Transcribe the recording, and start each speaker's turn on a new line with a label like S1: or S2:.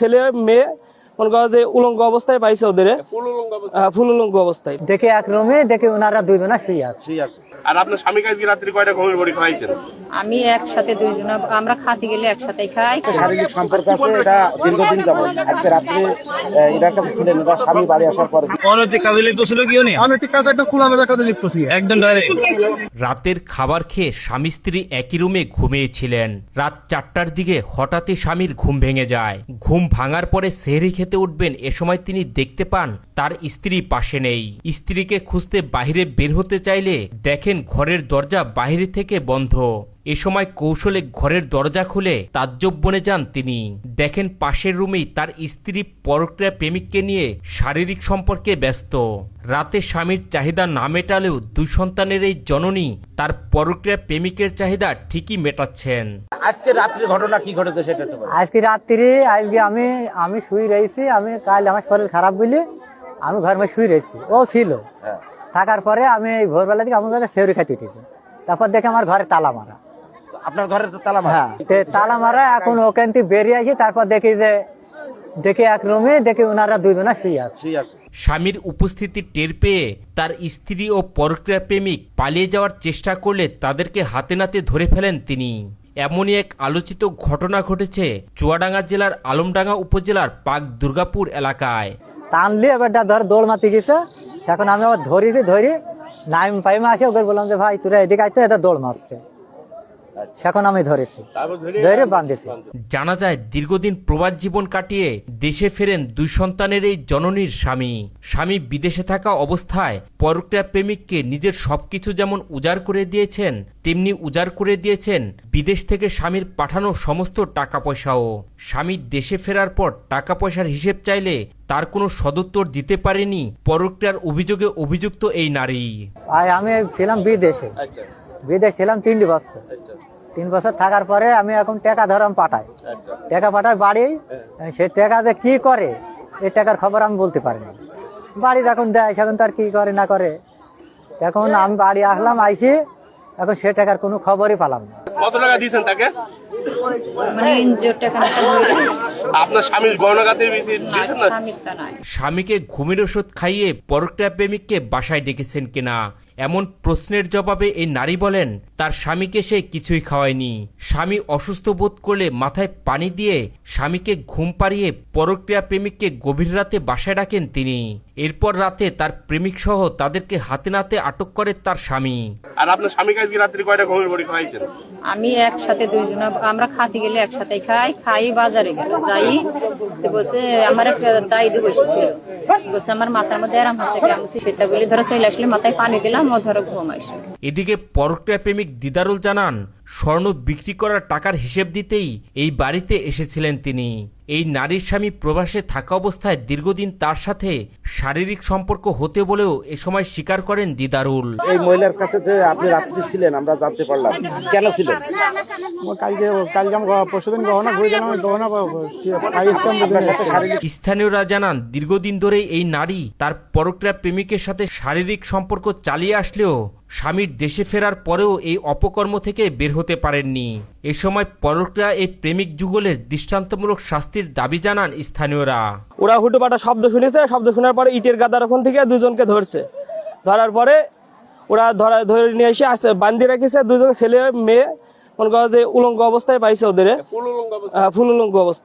S1: ছেলে মেয়ে মনে করো যে উলঙ্গ অবস্থায় পাইছে ওদের, ফুল উলঙ্গ অবস্থায়।
S2: দেখে এক রুমে দেখে ওনারা দুইজনা শুয়ে আছে।
S3: আর আপনার স্বামী কাছে রাত্রি কয়টা ঘুমের বড়ি খাইছেন?
S4: আমি একসাথে দুইজন, আমরা খাতে গেলে একসাথেই খাই।
S5: শারীরিক সম্পর্ক আছে, এটা দীর্ঘদিন যাবত। আজকে রাত্রে এটার কাছে ছিলেন, এটা স্বামী বাড়ি আসার পর
S6: অনৈতিক কাজে লিপ্ত ছিল কি উনি?
S5: অনৈতিক কাজ একটা খোলামেলা কাজে লিপ্ত ছিল
S6: একদম ডাইরেক্ট।
S7: রাতের খাবার খেয়ে স্বামী স্ত্রী একই রুমে ঘুমিয়েছিলেন। রাত 4টার দিকে হঠাৎই স্বামীর ঘুম ভেঙে যায়। ঘুম ভাঙার পরে সেহরি খেতে উঠবেন, এ সময় তিনি দেখতে পান তার স্ত্রী পাশে নেই। স্ত্রীকে খুঁজতে বাইরে বের হতে চাইলে দেখেন ঘরের দরজা বাইরে থেকে বন্ধ। এ সময় কৌশলে ঘরের দরজা খুলে তাজ্জব বনে যান তিনি। দেখেন পাশের রুমেই তার স্ত্রী পরক্রিয়া প্রেমিককে নিয়ে শারীরিক সম্পর্কে ব্যস্ত। রাতে স্বামীর চাহিদা না মেটালেও 2 সন্তানের এই জননী তার পরক্রিয়া প্রেমিকের চাহিদা ঠিকই মেটাচ্ছেন।
S5: আজকে রাত্রে ঘটনা কি ঘটেছে সেটা একটু বলুন।
S2: আজকে রাত্রি আমি শুয়ে রয়েছি। আমি কাল আমার শরীর খারাপ বলে আমি ঘর মধ্যে শুয়ে রয়েছি, ও ছিল। থাকার পরে আমি ভোরবেলা থেকে আমার কাছে সেহরি খাইতে উঠেছি। তারপর দেখে আমার ঘরে তালা মারা।
S5: আপনার ঘরে তো তালা মারা?
S2: হ্যাঁ, তালা মারা। এখন ওখান থেকে বেরিয়ে আসি, তারপর দেখি এক রুমে দেখে ওনারা দুইজনা শুয়ে আছে।
S7: স্বামীর উপস্থিতি টের পেয়ে তার স্ত্রী ও পরক্রিয়া প্রেমিক পালিয়ে যাওয়ার চেষ্টা করলে তাদেরকে হাতে নাতে ধরে ফেলেন তিনি। এমনই এক আলোচিত ঘটনা ঘটেছে চুয়াডাঙ্গা জেলার আলমডাঙ্গা উপজেলার পাক দুর্গাপুর এলাকায়।
S2: টানলি এবার ধর দৌড় মারতে গেছে। এখন আমি আবার ধরি নাইম পাইমে আসে, ওকে বললাম যে ভাই তোরা এদিকে আইতো, এটা দৌড় মারছে। সেখন আমি ধরেছি, ধরে বাঁধেছি।
S7: জানা যায় দীর্ঘদিন প্রবাস জীবন কাটিয়ে দেশে ফেরেন 2 সন্তানের এই জননীর স্বামী বিদেশে থাকা অবস্থায় পরক্রিয়া প্রেমিককে নিজের সবকিছু যেমন উজাড় করে দিয়েছেন, তেমনি উজাড় করে দিয়েছেন বিদেশ থেকে স্বামীর পাঠানো সমস্ত টাকা পয়সাও। স্বামী দেশে ফেরার পর টাকা পয়সার হিসেব চাইলে তার কোনো সদুত্তর দিতে পারেনি পরক্রিয়ার অভিযোগে অভিযুক্ত এই নারী।
S2: আমি ছিলাম বিদেশ ছিলাম 3 বছর। 3 বছর থাকার পরে আমি এখন টাকা ধরাম পাঠাই, টাকা পাঠাই বাড়ি। সে টাকা যে কি করে এই টাকার খবর আমি বলতে পারি না। বাড়ি যখন দেয় সেখন তার কি করে না করে। এখন আমি বাড়ি আসলাম, আইসি এখন সে টাকার কোনো খবরই পেলাম না।
S3: কত টাকা দিয়েছেন তাকে?
S4: মানে এনজিওর টাকা
S3: আপনার স্বামীর গয়নাগাতে দিয়েছেন না?
S7: স্বামীকে ঘুমের ওষুধ খাইয়ে পরক্রিয়া প্রেমিককে বাসায় ডেকেছেন কিনা এমন প্রশ্নের জবাবে এই নারী বলেন তার স্বামীকে সে কিছুই খাওয়ায়নি। স্বামী অসুস্থ বোধ করলে মাথায় পানি দিয়ে স্বামীকে ঘুম পাড়িয়ে পরক্রিয়া প্রেমিককে গভীর রাতে বাসায় ডাকেন তিনি। এরপর রাতে তার প্রেমিক সহ তাদেরকে হাতে নাতে আটক করে তার স্বামী।
S3: আর আপনার স্বামী কাছে রাত্রি কয়টা ঘুমের বড়ি খাইছেন?
S4: আমি একসাথে দুইজন, আমরা খাতে গেলে একসাথেই খাই। বাজারে গেল যাই, বলছে আমার একটা দাইদি বসেছিল, বলছে আমার মাথার মধ্যে আরাম হচ্ছে, সেটা বলে ধরো চলে আসলে মাথায় পানি দিলাম, ও ধরো ঘুম আসে।
S7: এদিকে পরক্রিয়া প্রেমিক দিদারুল জানান স্বর্ণ বিক্রি করার টাকার হিসেব দিতেই এই বাড়িতে এসেছিলেন তিনি। এই নারীর স্বামী প্রবাসে থাকা অবস্থায় দীর্ঘদিন তার সাথে শারীরিক সম্পর্ক হতে বলেও এ সময় স্বীকার করেন দিদারুল।
S5: এই মহিলার কাছে যে আপনি রাত্রি ছিলেন আমরা জানতে পারলাম, কেন ছিলেন?
S7: স্থানীয়রা জানান দীর্ঘদিন ধরেই এই নারী তার পরক্রিয়া প্রেমিকের সাথে শারীরিক সম্পর্ক চালিয়ে আসলেও স্বামীর দেশে ফেরার পরেও এই অপকর্ম থেকে বের হতে পারেননি। এ সময় পরক্রিয়া এই প্রেমিক যুগলের দৃষ্টান্তমূলক শাস্তির দাবি জানান স্থানীয়রা।
S1: ওরা হুটোপাটা শব্দ শুনেছে, শব্দ শোনার পরে ইটের গাদার ওখান থেকে 2জনকে ধরছে। ধরার পরে ওরা ধরে নিয়ে এসে আসছে, বান্ধি রেখেছে। 2জন ছেলে মেয়ে মনে করো যে উলঙ্গ অবস্থায় পাইছে ওদের, ফুল উলঙ্গ অবস্থায়।